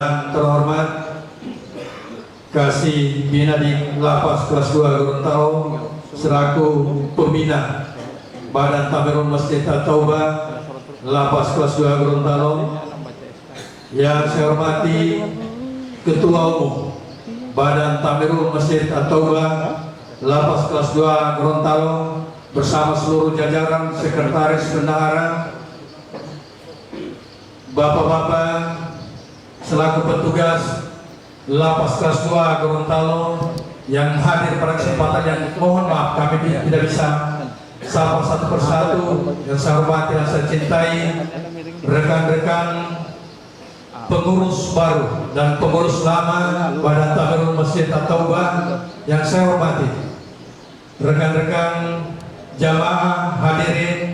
Yang terhormat Kasih Bina di Lapas Kelas 2 Gorontalo selaku pembina Badan Tamirul Masjid At-Taubah Lapas Kelas 2 Gorontalo. Yang saya hormati Ketua Umum Badan Tamirul Masjid At-Taubah Lapas Kelas 2 Gorontalo bersama seluruh jajaran sekretaris bendahara, bapak-bapak selaku petugas Lapas Kelas 2 Gorontalo yang hadir pada kesempatan yang mohon maaf kami tidak bisa sapa satu persatu. Yang saya hormati dan saya cintai rekan-rekan pengurus baru dan pengurus lama Badan Tamirul Masjid At-Taubah. Yang saya hormati rekan-rekan jamaah hadirin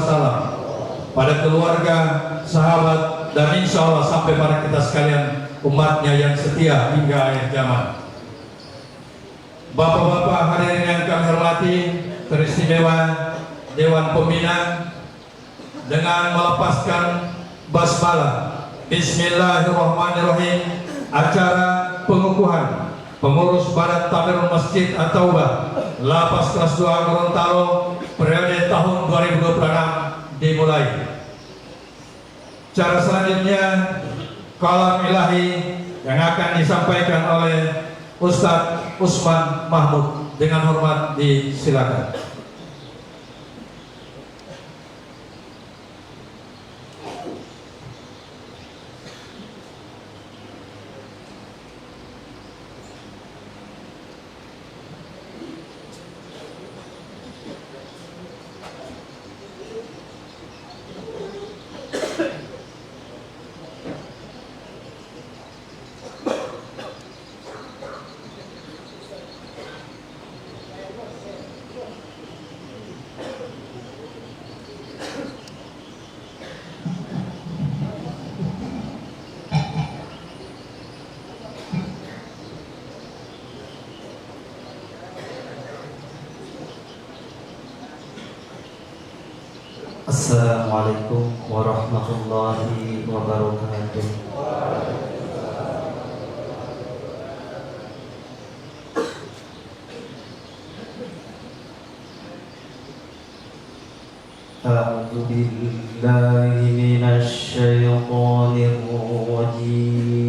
SAW pada keluarga, sahabat, dan insya Allah sampai pada kita sekalian umatnya yang setia hingga akhir zaman. Bapak-bapak hadirin yang kami hormati, teristimewa Dewan Pembina dengan melepaskan basmalah Bismillahirrahmanirrahim acara pengukuhan pengurus Badan Tamirul Masjid At-Taubah Lapas Kelas 2 Gorontalo periode tahun 2026 dimulai. Cara selanjutnya kalam ilahi yang akan disampaikan oleh Ustadz Usman Mahmud. Dengan hormat disilakan. Assalamualaikum warahmatullahi wabarakatuh. A'udzu billahi minasy syaithanir rajim.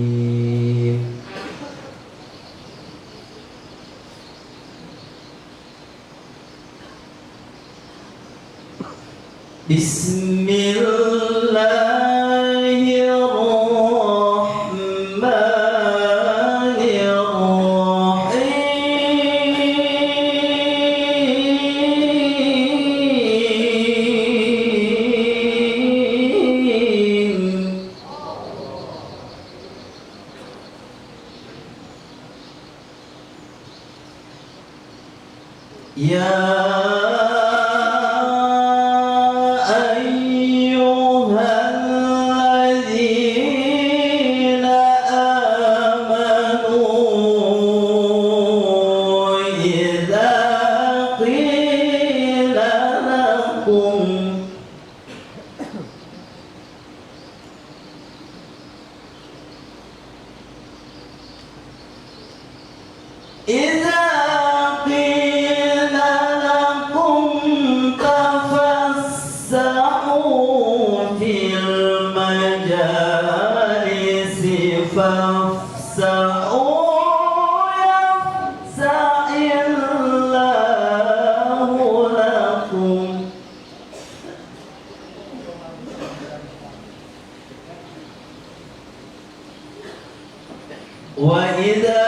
وإذا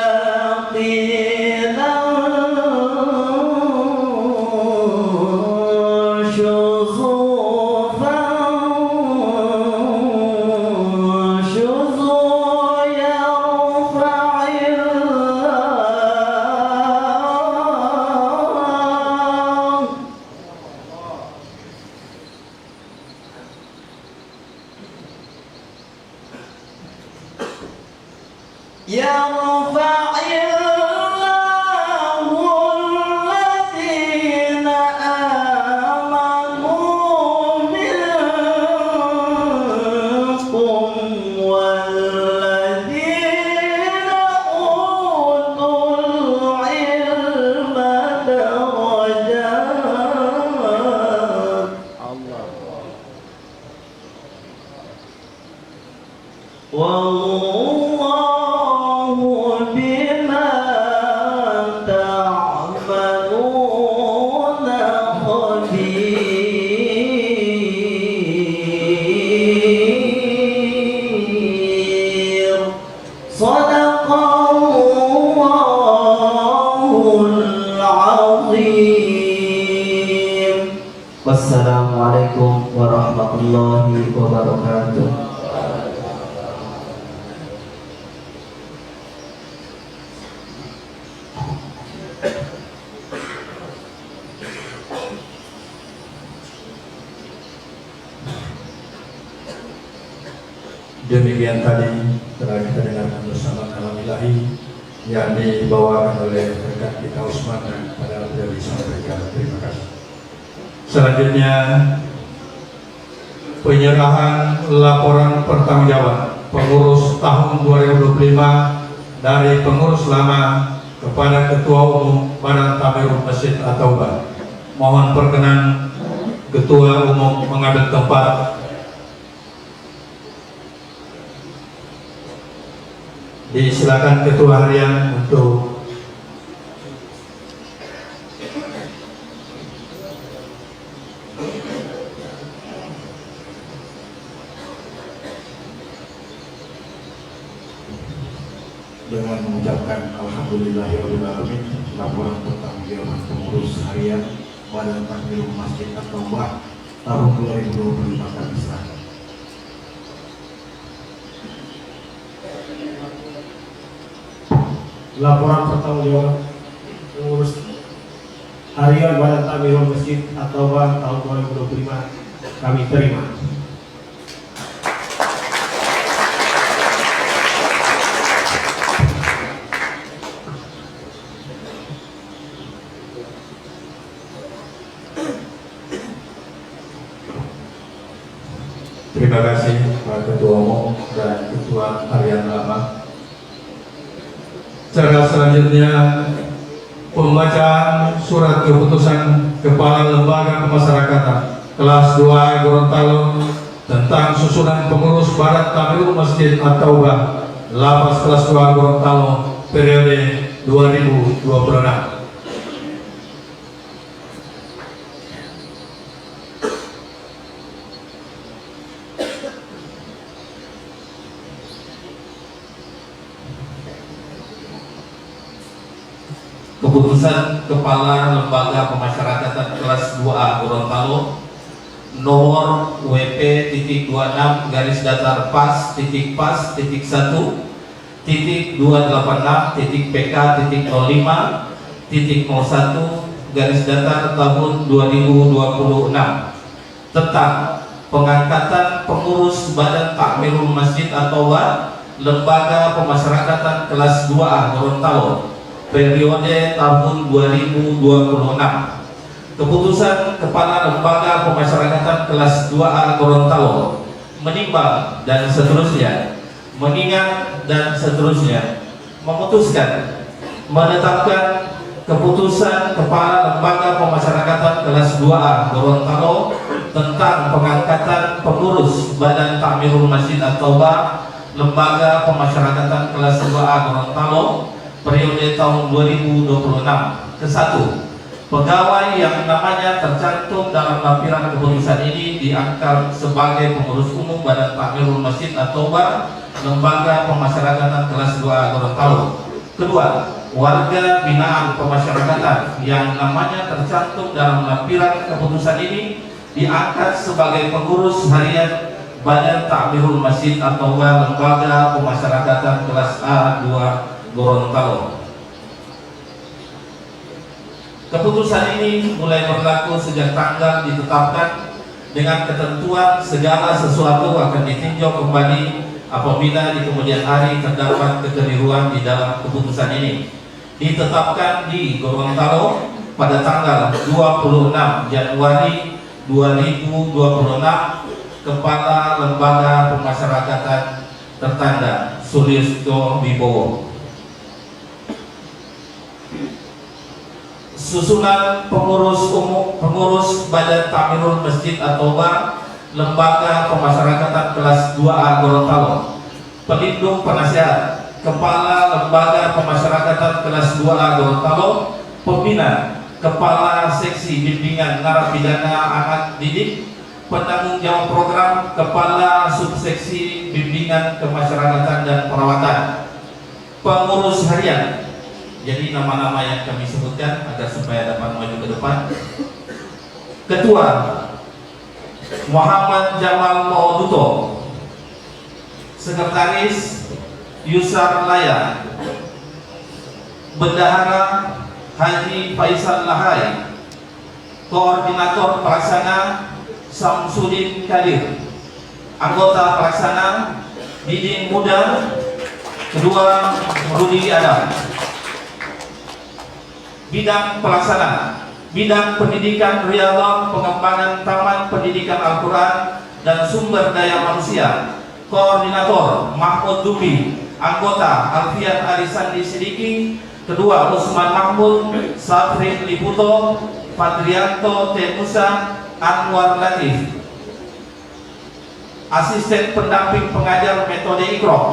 قيل انشزوا فانشزوا يرفع الله يرفع الله الذين آمنوا منكم والذين أوتوا العلم درجات والله بما تعملون خبير صدق الله العظيم والسلام عليكم ورحمة الله وبركاته. Demikian tadi telah kita dengarkan bersama kalam ilahi yang dibawakan oleh rekan kita Usman dan pada beliau disampaikan. Terima kasih. Selanjutnya penyerahan laporan pertanggungjawaban pengurus tahun 2025 dari pengurus lama kepada Ketua Umum Badan Tamirul Masjid At-Taubah. Mohon perkenan Ketua Umum mengambil tempat. Disilakan Ketua Harian untuk dengan mengucapkan alhamdulillahirabbil alamin. Laporan pertanggungjawaban pengurus harian Badan Tamirul Masjid At-Taubah tahun 2025 kami serahkan. Laporan pertanggungjawaban pengurus harian Badan Tamirul Masjid At-Taubah tahun 2025 kami terima. terima kasih Pak Ketua Umum dan Ketua Harian Lama. Cara selanjutnya pembacaan surat keputusan Kepala Lembaga Pemasyarakatan kelas 2 Gorontalo tentang susunan pengurus Badan Tamirul Masjid At-Taubah Lapas kelas 2 Gorontalo periode 2026. Keputusan Kepala Lembaga Pemasyarakatan kelas 2A Gorontalo nomor WP.26 garis datar pas titik 1 titik 286.PK.05.01 garis datar tahun 2026 tentang pengangkatan pengurus Badan Takmirul Masjid At-Taubah Lembaga Pemasyarakatan kelas 2A Gorontalo periode tahun 2026. Keputusan Kepala Lembaga Pemasyarakatan kelas 2A Gorontalo menimbang dan seterusnya, mengingat dan seterusnya, memutuskan menetapkan keputusan Kepala Lembaga Pemasyarakatan kelas 2A Gorontalo tentang pengangkatan pengurus Badan Takmirul Masjid At-Taubah Lembaga Pemasyarakatan kelas 2A Gorontalo periode tahun 2026. Ke-1, Pegawai yang namanya tercantum dalam lampiran keputusan ini diangkat sebagai pengurus umum Badan Takmirul Masjid At-Taubah Lembaga Pemasyarakatan kelas 2 Gorontalo. Kedua, warga binaan pemasyarakatan yang namanya tercantum dalam lampiran keputusan ini diangkat sebagai pengurus harian Badan Takmirul Masjid At-Taubah Lembaga Pemasyarakatan kelas A2 Gorontalo. Keputusan ini mulai berlaku sejak tanggal ditetapkan dengan ketentuan segala sesuatu akan ditinjau kembali apabila di kemudian hari terdapat kekeliruan di dalam keputusan ini. Ditetapkan di Gorontalo pada tanggal 26 Januari 2026. Kepala Lembaga Pemasyarakatan tertanda Sulisto Wibowo. Susunan pengurus Badan Takmirul Masjid At-Taubah Lembaga Pemasyarakatan kelas 2A Gorontalo. Pelindung penasihat Kepala Lembaga Pemasyarakatan kelas 2A Gorontalo. Pembina Kepala Seksi Bimbingan Narapidana Anak Didik. Penanggung jawab program Kepala Subseksi Bimbingan Kemasyarakatan dan Perawatan. Pengurus harian, jadi nama-nama yang kami sebutkan agar supaya dapat maju ke depan. Ketua Muhammad Jamal Mauduto. Sekretaris Yusar Laya. Bendahara Haji Faisal Lahai. Koordinator Pelaksana Samsudin Kadir. Anggota Pelaksana Didin Muda. Kedua Rudi Adam. Bidang pelaksana, bidang pendidikan riyadhah, pengembangan taman pendidikan Al-Quran dan sumber daya manusia. Koordinator Mahmud Dubi. Anggota Alfian Arisandi Sidiki. Kedua Usman Mahmud, Safrin Liputo, Fadrianto Temusa, Anwar Latif. Asisten pendamping pengajar metode Iqra,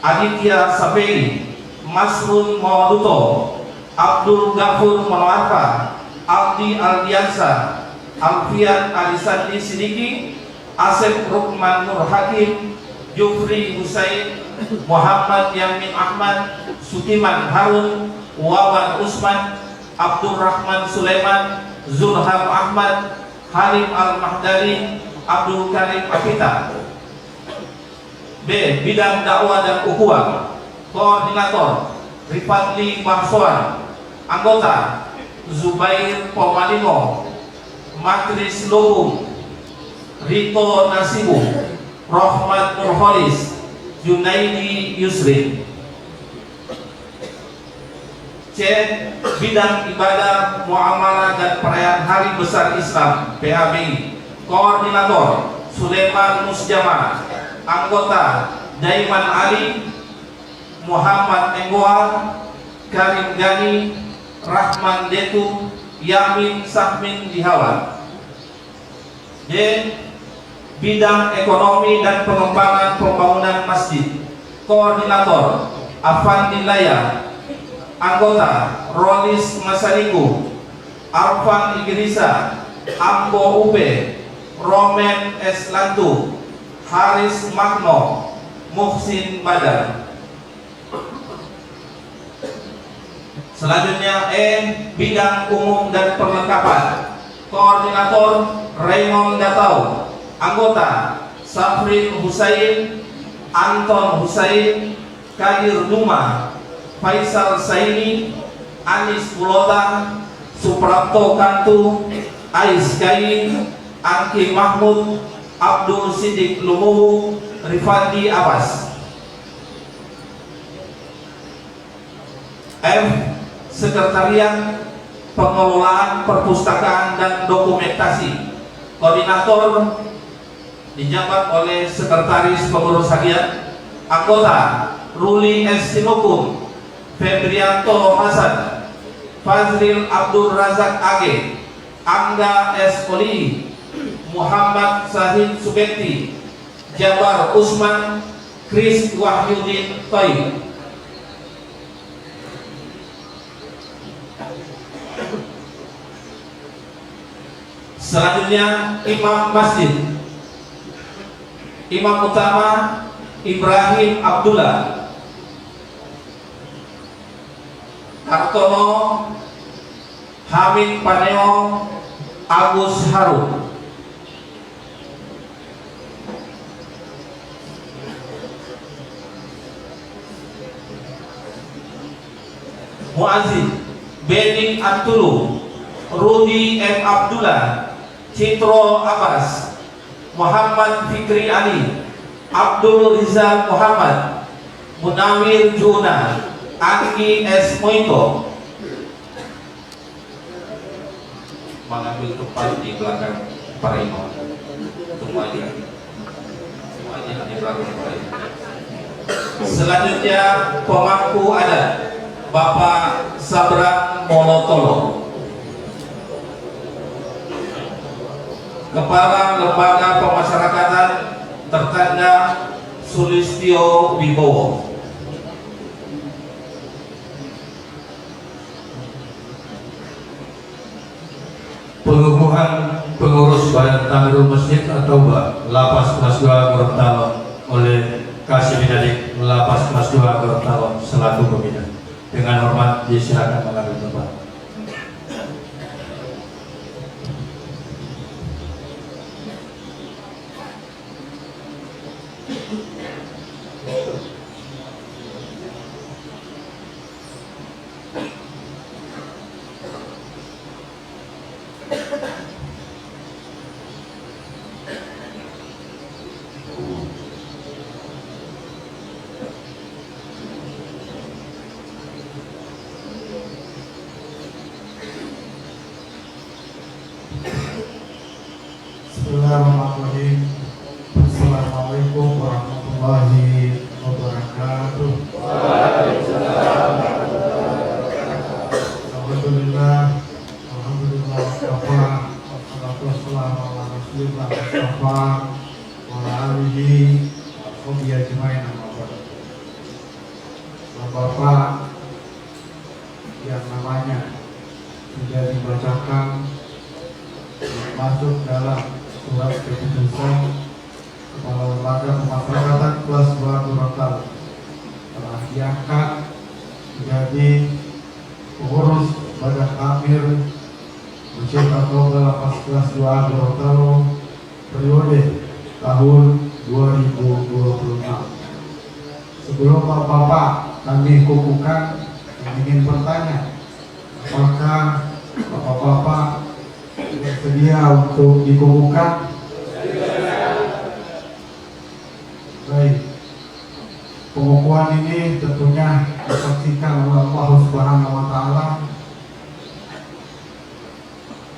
Aditya Sabei, Masrun Mauduto, Abdul Ghafur Monwarfa, Aldi Aldiansa, Alfian Arisandi Sidiki, Asep Rukman Nur Hakim, Jufri Husain, Muhammad Yamin Ahmad, Sutiman Harun, Wawan Usman, Abdul Rahman Sulaiman, Zulham Ahmad, Halim Al-Mahdari, Abdul Karim Apita. B. Bidang dakwah dan ukhuwah. Koordinator Rifadli Mahsoan. Anggota Zubair Pomalimo, Matris Lubung, Rito Nasibu, Rohmat Nurholis, Junaidi Yusri. C. Bidang ibadah, muamalah dan perayaan Hari Besar Islam PHBI. Koordinator Sulaiman Musjama. Anggota Daiman Ali, Muhammad Enggoa, Karim Gani, Rahman Detu, Yamin Sahmin Dihawan. D. Bidang ekonomi dan pengembangan pembangunan masjid. Koordinator Afandi Laya. Anggota Rolis Masariku, Arfan Igrisa, Ambo Upe, Romen S. Lantu, Haris Magno, Muhsin Badar. Selanjutnya E. Bidang umum dan perlengkapan. Koordinator Raymond Datau. Anggota Safrin Husain, Anton Husain, Kadir Duma, Faisal Saini, Anis Pulota, Suprapto Kantu, Ais Kain, Angki Mahmud, Abdul Sidik Lumuhu, Rifandi Abbas. F. Sekretariat Pengelolaan Perpustakaan dan Dokumentasi. Koordinator dijabat oleh Sekretaris Pengurus Harian. Anggota Ruli S. Sinukum, Febrianto Hasan, Fazril Abdul Razak Age, Angga S. Oli, Muhammad Sahid Subekti, Jabar Usman, Kris Wahyudin Toib. Selanjutnya Imam Masjid. Imam Utama Ibrahim Abdullah. Kartono Hamid Paneo Agus Harun. Muazzin Bening Antulu, Rudi M. Abdullah, Citro Abbas, Muhammad Fikri Ali, Abdul Rizal Muhammad, Munawir Juna, Anggi S. Moito. Mengambil tempat di belakang para imam. Semuanya di belakang para imam. Selanjutnya pemangku adat Bapak Sabran Molotolo, Kepala Lembaga Pemasyarakatan Tertanda Sulistyo Wibowo. Pengukuhan pengurus Badan Tamirul Masjid atau Lapas Kelas 2 Gorontalo oleh Kasih Binadik Lapas Kelas 2 Gorontalo selaku pembina. Dengan hormat disilakan mengambil tempat. Bismillahirrahmanirrahim. Assalamualaikum warahmatullahi wabarakatuh. Alhamdulillah, alhamdulillah wakafa, wassalatu wassalamu ala rasulillah mustafa wa ala alihi wa sahbihi ajmain, amma ba'd. Bapak yang namanya sudah dibacakan masuk dalam surat keputusan Kepala Lembaga Pemasyarakatan Kelas 2 Gorontalo telah diangkat menjadi pengurus Badan Tamir Masjid atau Lapas Kelas 2 Gorontalo periode tahun 2026. Sebelum Bapak kami kukuhkan, ingin bertanya, apakah Bapak-bapak bersedia untuk dikukuhkan? Baik. Pengukuhan ini tentunya disaksikan oleh Allah Subhanahu wa Ta'ala,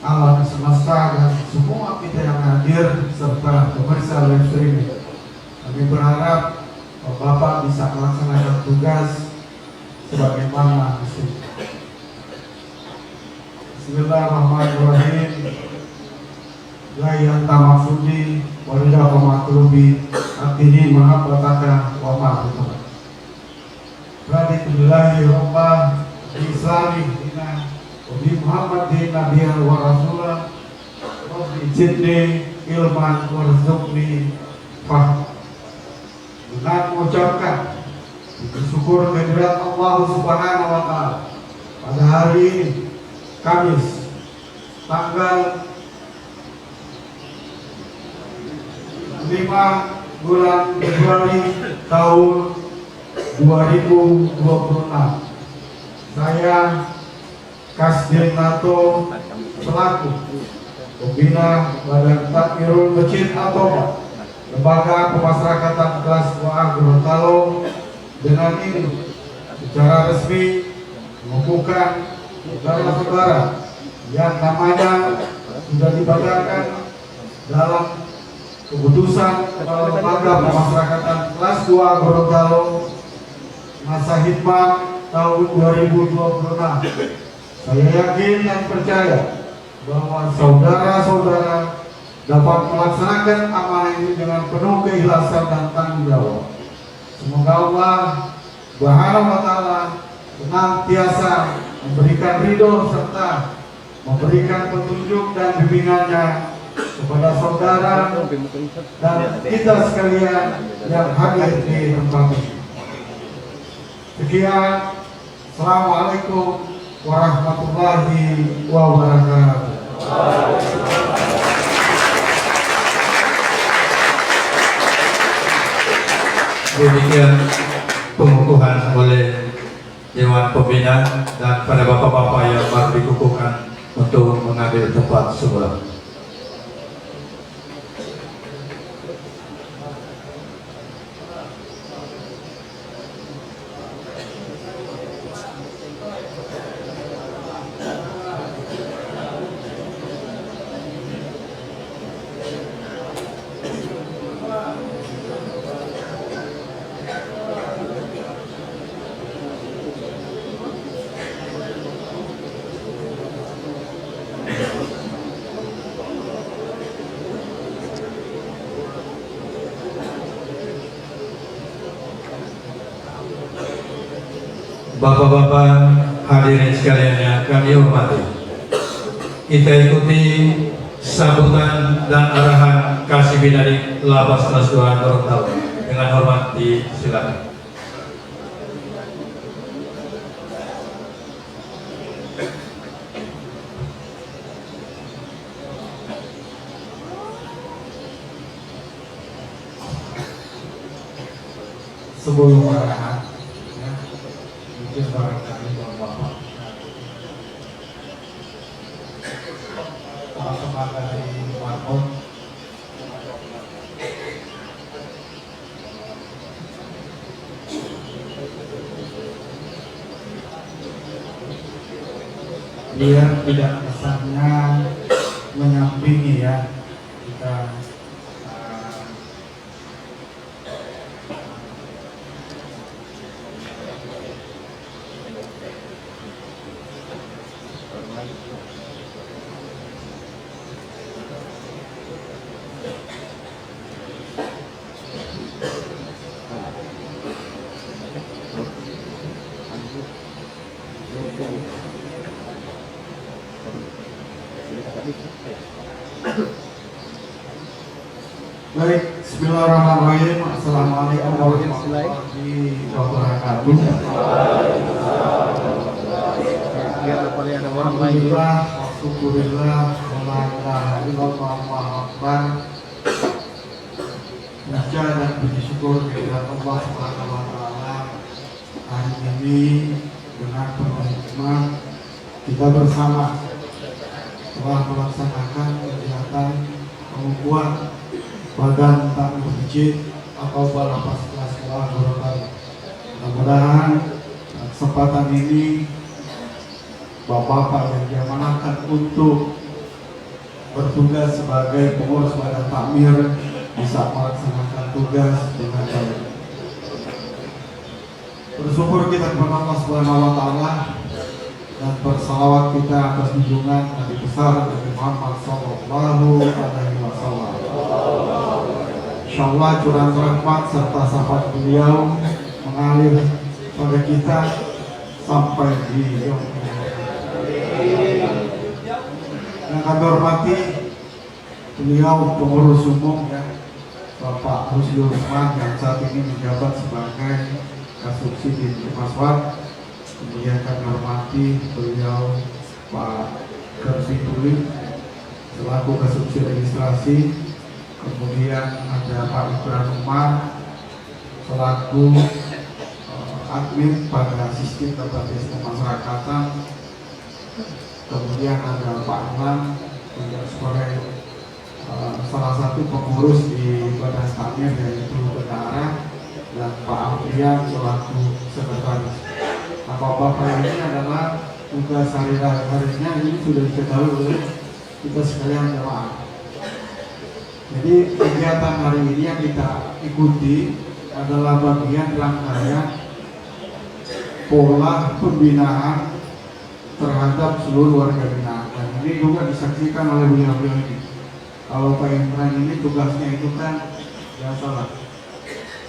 alam semesta, dan semua kita yang hadir serta pemirsa live streaming. Kami berharap Bapak bisa melaksanakan tugas sebagaimana mestinya. Bismillahirrahmanirrahim. La ilaha maksudi wa la matlubi atini mahabbataka wa ma'rifatan. Raditu billahi rabbah islami dina wa bi Muhammadin nabiyyan wa rasulah rabbi zidni ilman warzuqni fahma. Dengan mengucapkan bersyukur kehadirat Allah Subhanahu wa Ta'ala pada hari ini, Kamis, tanggal 5 bulan Februari tahun 2026. Saya Kasdin Nato selaku pembina Badan Tamirul Masjid atau Lembaga Pemasyarakatan Kelas 2 Gorontalo dengan ini secara resmi mengukuhkan saudara-saudara yang namanya sudah dibacakan dalam keputusan Kepala Lembaga Pemasyarakatan Kelas 2 Gorontalo masa hikmah tahun 2026. Saya yakin dan percaya bahwa saudara-saudara dapat melaksanakan amanah ini dengan penuh keikhlasan dan tanggung jawab. Semoga Allah Subhanahu wa Ta'ala senantiasa memberikan ridho serta memberikan petunjuk dan bimbingannya kepada saudara dan kita sekalian yang hadir di tempat ini. Sekian, Assalamualaikum warahmatullahi wabarakatuh. Demikian pengukuhan oleh Dewan Pembina dan pada bapak-bapak yang baru dikukuhkan untuk mengambil tempat sebelah. Bapak-bapak hadirin sekalian yang kami hormati, kita ikuti sambutan dan arahan Kasih Binadik Lapas kelas 2 Gorontalo. Dengan hormat disilakan. Sebelum arahan, mungkin barangkali bapak-bapak teman-teman dari Marmon biar tidak kesannya menyampingi ya kita baik, bismillahirrahmanirrahim. Assalamualaikum warahmatullahi wabarakatuh. Alhamdulillah, syukurillah, wa la ilaha akbar. Puja dan puji syukur kehadirat Allah Subhanahu wa taala. Hari ini dengan penuh hikmah kita bersama telah melaksanakan kegiatan pengukuhan Badan Takmir Masjid atau Lapas kelas 2 Gorontalo. Mudah-mudahan kesempatan ini Bapak-bapak yang diamanahkan untuk bertugas sebagai pengurus Badan Takmir bisa melaksanakan tugas dengan baik. Bersyukur kita kepada Allah Subhanahu wa taala dan bersalawat kita atas junjungan Nabi besar Nabi Muhammad sallallahu alaihi wasallam. Insyaallah curahan rahmat serta syafaat beliau mengalir pada kita sampai di yaumul yang kami hormati beliau pengurus umum ya Bapak Rusdi Usman yang saat ini menjabat sebagai Kasubsi di Maswat. Kemudian kami hormati beliau Pak Kersi Tuli selaku Kasubsi Registrasi. Kemudian ada Pak Ibrahim Umar selaku admin pada sistem database pemasyarakatan. Kemudian ada Pak Anam juga sebagai salah satu pengurus di Badan Takmir yaitu Bendahara, dan Pak Afrian selaku sekretaris. Nah, Bapak ini adalah tugas hari-harinya ini sudah diketahui oleh kita sekalian jemaah. Jadi kegiatan hari ini yang kita ikuti adalah bagian rangkaian pola pembinaan terhadap seluruh warga binaan. Dan ini juga disaksikan oleh beliau-beliau ini. Kalau Pak Imran ini tugasnya itu kan biasalah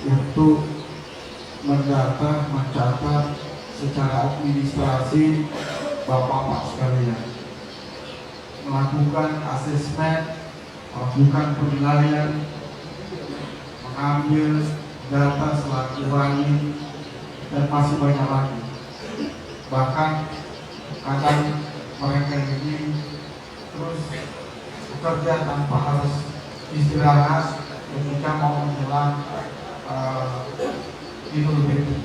untuk mendata, mencatat secara administrasi bapak-bapak sekalian, melakukan asesmen melakukan penilaian, mengambil data silaturahmi, dan masih banyak lagi. Bahkan kadang mereka ini terus bekerja tanpa harus istirahat ketika mau menjelang Idul Fitri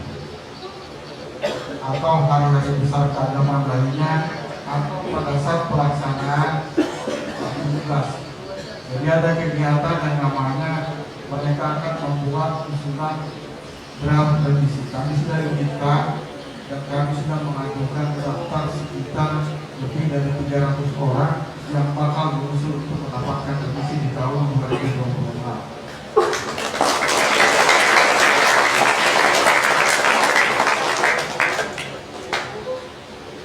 atau hari-hari besar keagamaan lainnya, atau pada saat pelaksanaan tugas. Jadi ada kegiatan yang namanya mereka akan membuat usulan draft revisi. Kami sudah minta dan kami sudah mengajukan daftar sekitar lebih dari 300 orang yang bakal berusul untuk mendapatkan revisi di tahun 2024.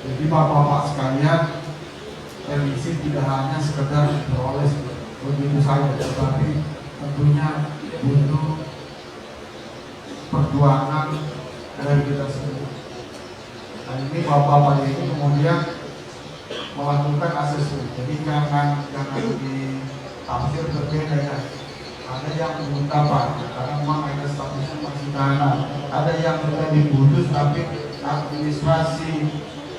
Jadi bapak-bapak sekalian, revisi tidak hanya sekedar diperoleh begitu saja, tetapi tentunya butuh perjuangan dari kita sendiri. Nah ini bapak-bapak ini kemudian melakukan asesmen. Jadi jangan ditafsir berbeda ya. Ada yang mengungkapkan karena memang ada statusnya masih tahanan. Ada yang sudah diputus tapi administrasi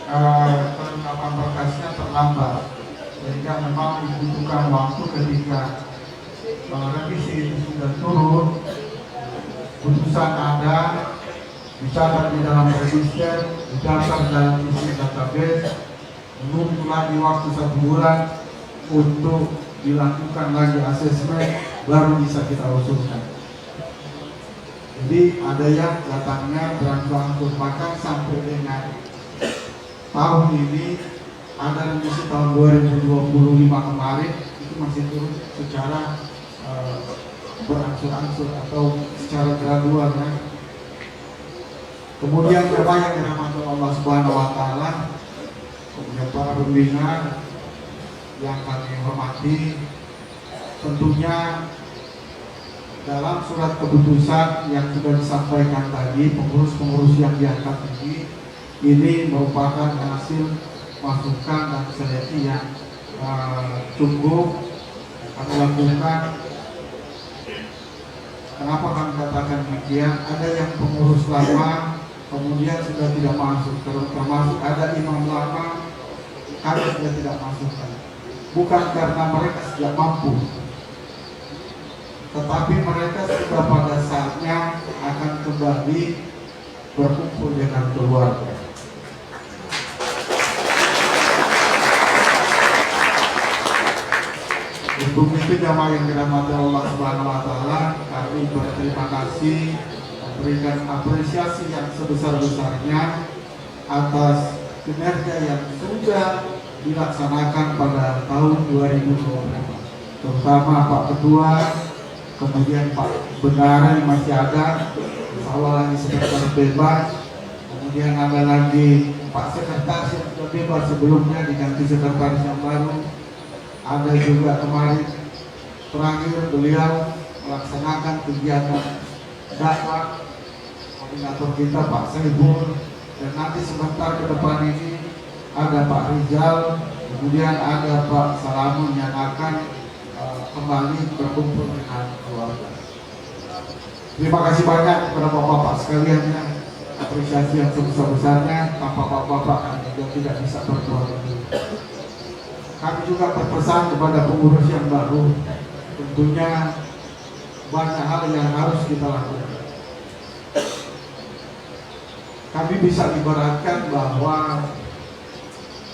kelengkapan berkasnya terlambat, sehingga memang dibutuhkan waktu ketika revisi itu sudah turun, putusan ada, dicatat di dalam register, dicatat dalam isi database, menunggu lagi waktu 1 bulan untuk dilakukan lagi asesmen, baru bisa kita usulkan. Jadi ada yang datangnya berangsur-angsur, bahkan sampai dengan tahun ini ada revisi tahun 2025 kemarin itu masih turun secara berangsur-angsur atau secara gradual ya. Kemudian memang yang dirahmati Allah Subhanahu wa taala, kemudian para pembina yang kami hormati, tentunya dalam surat keputusan yang sudah disampaikan tadi, pengurus-pengurus yang diangkat ini merupakan hasil masukan dan seleksi yang cukup kami lakukan. Kenapa kami katakan demikian? Ada yang pengurus lama kemudian sudah tidak masuk, termasuk ada imam lama kami sudah tidak masukkan. Bukan karena mereka tidak mampu, tetapi mereka sudah pada saatnya akan kembali berkumpul dengan keluarga. Untuk itu jamaah yang dirahmati Allah Subhanahu wa taala, kami berterima kasih, memberikan apresiasi yang sebesar-besarnya atas kinerja yang sudah dilaksanakan pada tahun 2020. Terutama Pak Ketua, kemudian Pak Bendara yang masih ada, insya lagi sekretaris bebas, kemudian ada lagi Pak Sekretaris yang sudah bebas sebelumnya diganti sekretaris yang baru. Ada juga kemarin terakhir beliau melaksanakan kegiatan dakwah, koordinator kita Pak Saibul, dan nanti sebentar ke depan ini ada Pak Rizal, kemudian ada Pak Salamun yang akan kembali berkumpul dengan keluarga. Terima kasih banyak kepada bapak-bapak sekalian ya. Apresiasi yang sebesar-besarnya, tanpa bapak-bapak kami juga tidak bisa berbuat lebih. Kami juga berpesan kepada pengurus yang baru, tentunya banyak hal yang harus kita lakukan. Kami bisa ibaratkan bahwa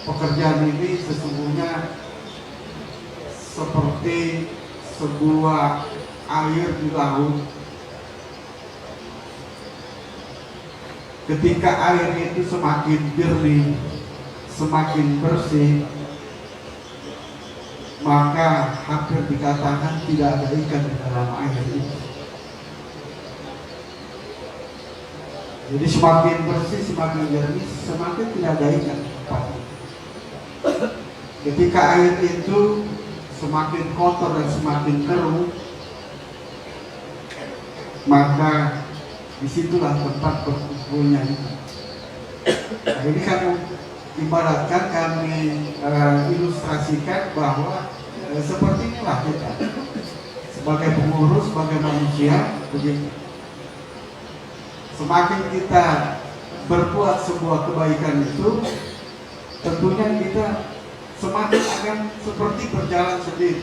pekerjaan ini sesungguhnya seperti sebuah air di laut. Ketika air itu semakin jernih, semakin bersih, maka hampir dikatakan tidak ada ikan di dalam air itu. Jadi semakin bersih, semakin jernih, semakin tidak ada ikan. Ketika air itu semakin kotor dan semakin keruh, maka disitulah tempat berkumpulnya ikan. Nah, ini kan ibaratkan kami ilustrasikan bahwa Seperti inilah kita sebagai pengurus, sebagai manusia begitu. Semakin kita berbuat sebuah kebaikan itu, tentunya kita semakin akan seperti berjalan sendiri.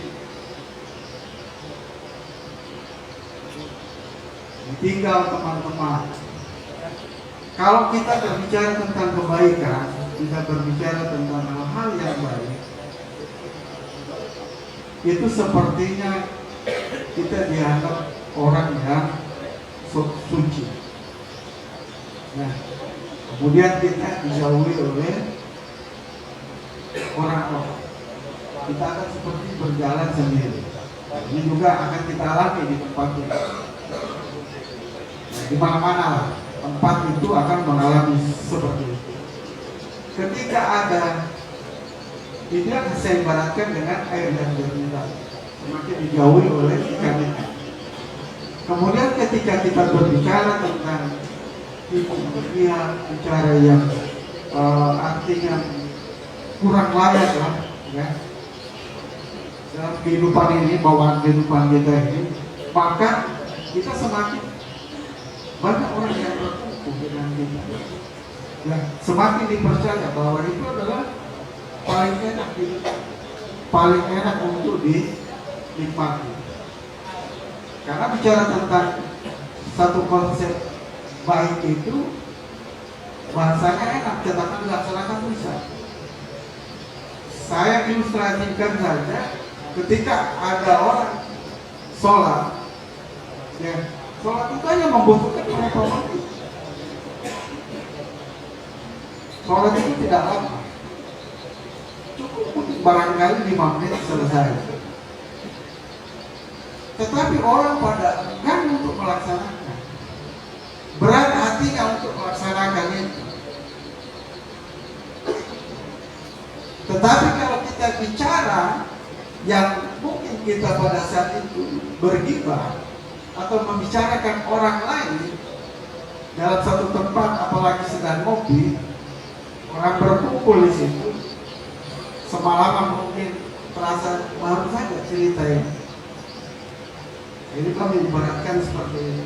Tinggal teman-teman, kalau kita berbicara tentang kebaikan, kita berbicara tentang hal-hal yang baik, itu sepertinya kita dianggap orang yang suci. Nah, kemudian kita dijauhi oleh orang-orang. Kita akan seperti berjalan sendiri. Ini juga akan kita alami di tempat kita. Nah, di mana-mana tempat itu akan mengalami seperti itu. Ketika ada, ini akan saya ibaratkan dengan air yang jernih, semakin dijauhi oleh ikan. Kemudian ketika kita berbicara tentang bicara yang artinya kurang layak lah, ya, dalam kehidupan ini, bawaan kehidupan kita ini, maka kita semakin banyak orang yang berkumpul dengan kita, ya, semakin dipercaya bahwa itu adalah paling enak paling enak untuk dinikmati. Karena bicara tentang satu konsep baik itu bahasanya enak, tetapi dilaksanakan bisa. Saya ilustrasikan saja, ketika ada orang sholat, ya, sholat itu hanya membutuhkan berapa menit. Sholat itu tidak lama, cukup barangkali 5 menit selesai. Tetapi orang pada enggan untuk melaksanakan, berat hatinya untuk melaksanakan itu. Tetapi kalau kita bicara yang mungkin kita pada saat itu bergibah atau membicarakan orang lain dalam satu tempat, apalagi sedang ngopi, orang berkumpul di situ, semalaman mungkin terasa baru saja cerita ini. Jadi kami ibaratkan seperti ini.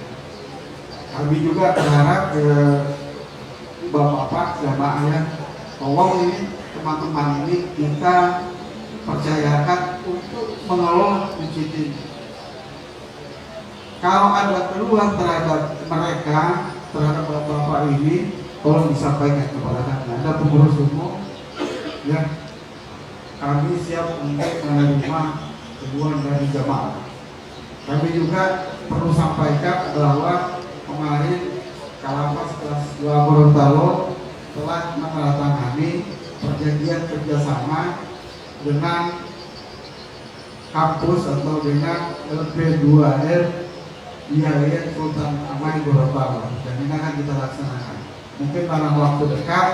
Kami juga berharap Bapak-bapak jamaahnya bahwa ini teman-teman ini kita percayakan untuk mengelola masjid ini. Kalau ada keluhan terhadap mereka, terhadap bapak-bapak ini, tolong disampaikan kepada kami. Ada pengurus umum, ya, kami siap untuk menerima keluhan dari jamaah. Kami juga perlu sampaikan bahwa kemarin Kalapas kelas 2 Gorontalo telah menandatangani perjanjian kerjasama dengan kampus atau dengan LP2R Yayasan Sultan Amai Gorontalo, dan ini akan kita laksanakan. Mungkin dalam waktu dekat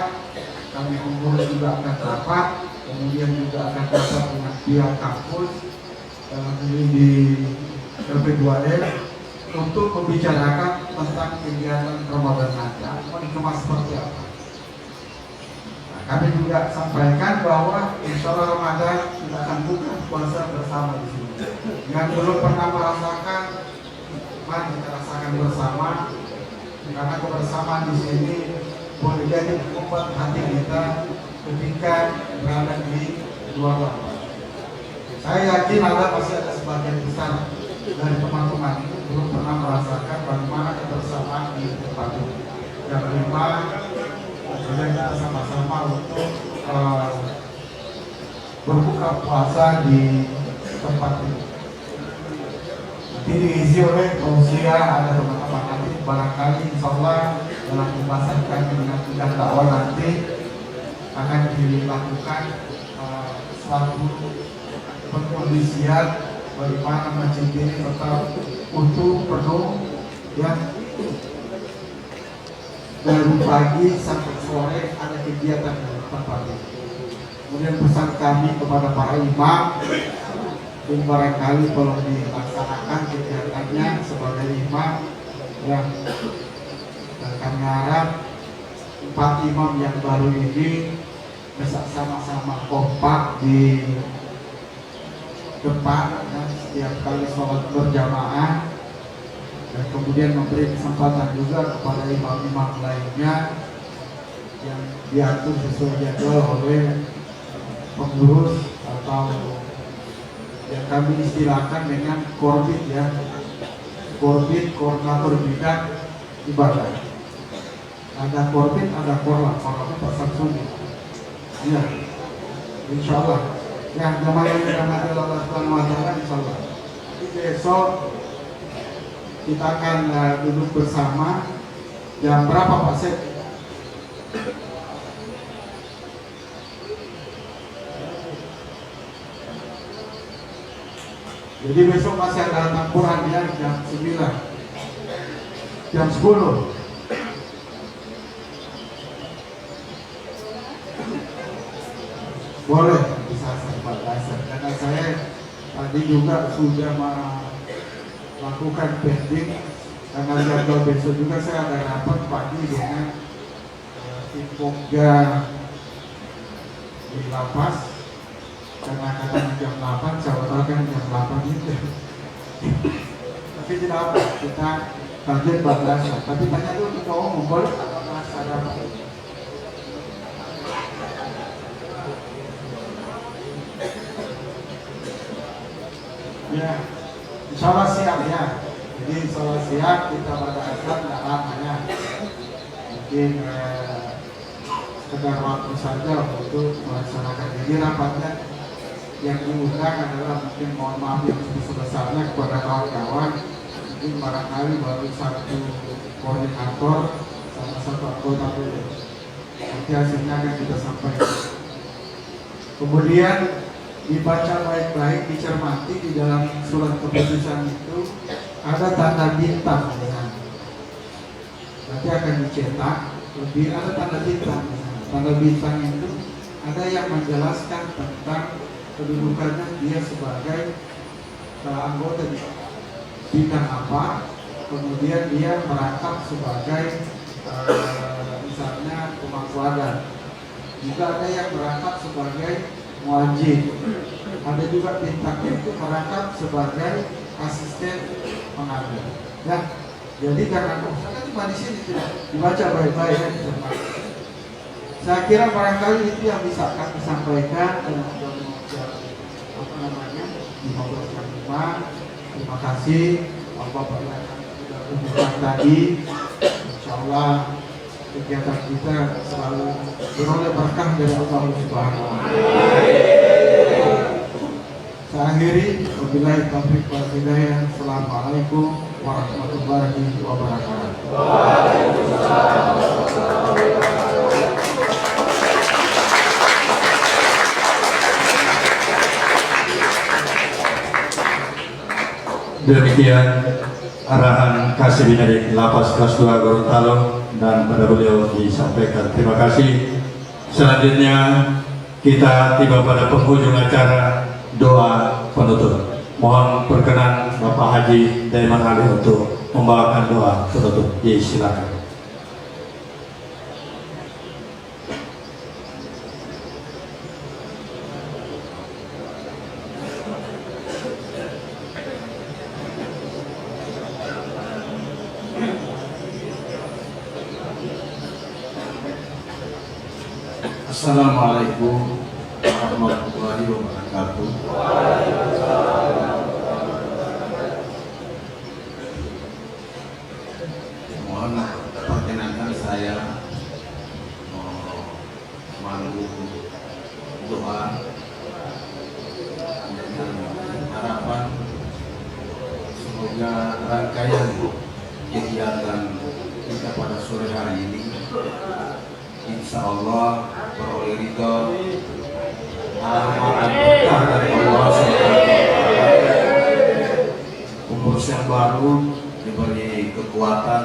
kami pengurus juga akan rapat, kemudian juga akan rapat dengan pihak kampus di LP2R untuk membicarakan tentang kegiatan Ramadan nanti, mau dikemas seperti apa. Nah, kami juga sampaikan bahwa insya Allah Ramadan kita akan buka puasa bersama di sini. Yang belum pernah merasakan, mari kita rasakan bersama, karena kebersamaan di sini boleh jadi membuat hati kita ketika berada di luar Ramadan. Saya yakin pasti ada sebagian besar dari teman-teman itu belum pernah merasakan bagaimana kebersamaan di tempat ini. Yang kelima, kita sama-sama untuk berbuka puasa di tempat ini. Nanti diisi oleh usia ada teman-teman nanti barangkali insya Allah dalam pembahasan kami dengan bidang dakwah nanti akan dilakukan suatu pengkondisian bagaimana masjid ini tetap utuh, penuh, ya, dari pagi sampai sore ada kegiatan di tempat ini. Kemudian pesan kami kepada para imam, dan barangkali kalau dilaksanakan kegiatannya sebagai imam, ya, dan kami harap 4 imam yang baru ini bisa sama-sama kompak di depan ya, setiap kali sholat berjamaah, dan kemudian memberi kesempatan juga kepada imam-imam lainnya yang diatur sesuai jadwal oleh pengurus atau yang kami istilahkan dengan korbit ya, korbit koordinator bidang ibadah. Ada korbit, ada korlap, korlapnya pasang sunyi. Iya, insya Allah. Ya, jamaah yang dirahmati Allah Subhanahu Wa Taala, insya Allah. Jadi besok kita akan duduk bersama. Jam berapa Pak Sep? Jadi besok masih ada tampuran ya, jam 9, jam 10. Boleh bisa sempat dasar, karena saya tadi juga sudah melakukan pending karena jadwal besok juga saya ada rapat pagi dengan tim Pogja di lapas, karena katanya jam 8, saya utarakan jam 8 itu. Tapi tidak apa, kita lanjut batasan. Tapi tanya dulu ketua umum, boleh atau ada apa? Ya, insya Allah siap ya. Jadi insya Allah siap, kita pada asal tidak lama ya. Mungkin sekedar waktu saja untuk melaksanakan ini rapatnya. Yang diundang adalah mungkin mohon maaf yang sebesar-besarnya kepada kawan-kawan. Mungkin barangkali baru satu koordinator sama satu anggota dulu. Nanti hasilnya akan kita sampaikan. Kemudian dibaca baik-baik, dicermati di dalam surat keputusan itu ada tanda bintang di sana. Nanti akan dicetak, lebih ada tanda bintang di sana. Tanda bintang itu ada yang menjelaskan tentang kedudukannya dia sebagai anggota di bidang apa, kemudian dia merangkap sebagai misalnya pemangku adat. Juga ada yang merangkap sebagai muajib, ada juga bintang itu merangkap sebagai asisten pengajar. Ya, jadi karena saya cuma di sini tidak dibaca baik-baik ya, saya kira barangkali itu yang bisa kami sampaikan dan apa namanya terima kasih Bapak yang sudah tunjukkan tadi. Insya Allah kegiatan kita selalu beroleh berkah dari Allah Subhanahu wa Ta'ala. Saya akhiri, wabillahi taufiq wal hidayah. Assalamualaikum warahmatullahi wabarakatuh. Demikian arahan Kasih dari Lapas Kelas 2 Gorontalo dan pada beliau disampaikan. Terima kasih. Selanjutnya kita tiba pada penghujung acara doa penutup. Mohon perkenan Bapak Haji Daiman Ali untuk membawakan doa penutup. Silakan. Assalamualaikum warahmatullahi wabarakatuh. Mohon perkenankan saya manggung doa dengan harapan semoga rangkaian kegiatan kita pada sore hari ini insya Allah beroleh ridho dan berkah dari Allah SWT. Pengurus yang baru diberi kekuatan,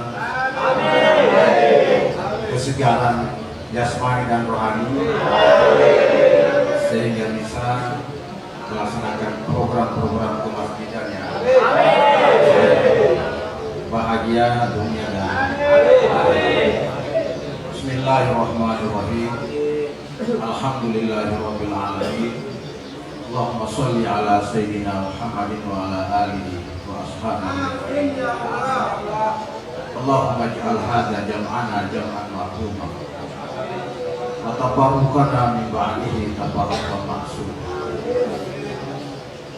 kesegaran jasmani dan rohani, sehingga bisa melaksanakan program-program kemasjidannya. Bahagia dunia dan akhirat. Bismillahirrahmanirrahim. Alhamdulillahirabbil alamin. Allahumma sholli ala sayyidina Muhammadin wa ala alihi wa ashabihi. Allahumma ij'al hadha jam'ana jam'an marhuma wa tabarrukana min ba'dihi tabarrukan maksud.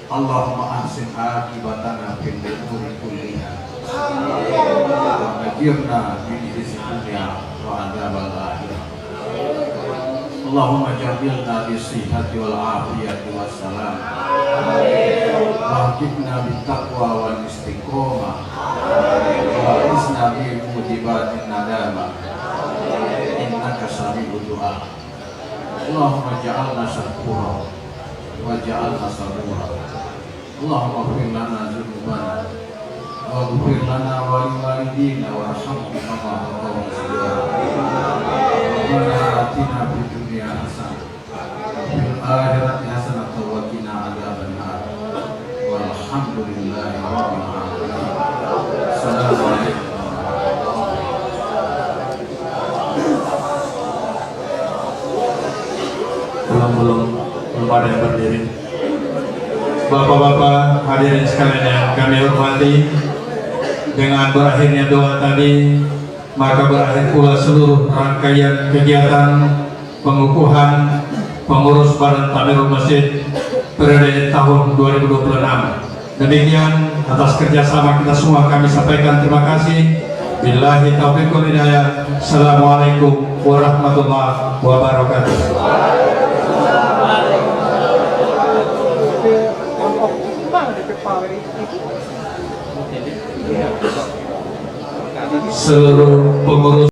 Allahumma ahsin akibatana fil umuri kulliha wa ajirna min khizyi dunya wa adzabal akhirah. Allahumma ja'alna bisihhati wal afiyati wassalam. Wahdina bit taqwa wal istiqomah. Wa isna bi mujibatin nadama. Innaka sami'ud du'a. Allahumma ja'alna syakura wa ja'alna sabura. Allahumma ighfir lana dzunubana wa ighfir lana wa liwalidina warhamhum kama rabbayana shaghira. Rabbana atina fid dunya hasanah wa fil akhirati hasanah wa qina adzabannar. Walhamdulillahi rabbil alamin. Assalamualaikum. Belum ada yang berdiri. Bapak-bapak hadirin sekalian yang kami hormati, dengan berakhirnya doa tadi maka berakhir pula seluruh rangkaian kegiatan pengukuhan pengurus Badan Takmirul Masjid periode tahun 2026. Demikian atas kerjasama kita semua kami sampaikan terima kasih. Billahi taufiq wal hidayah. Assalamualaikum warahmatullahi wabarakatuh. Seluruh pengurus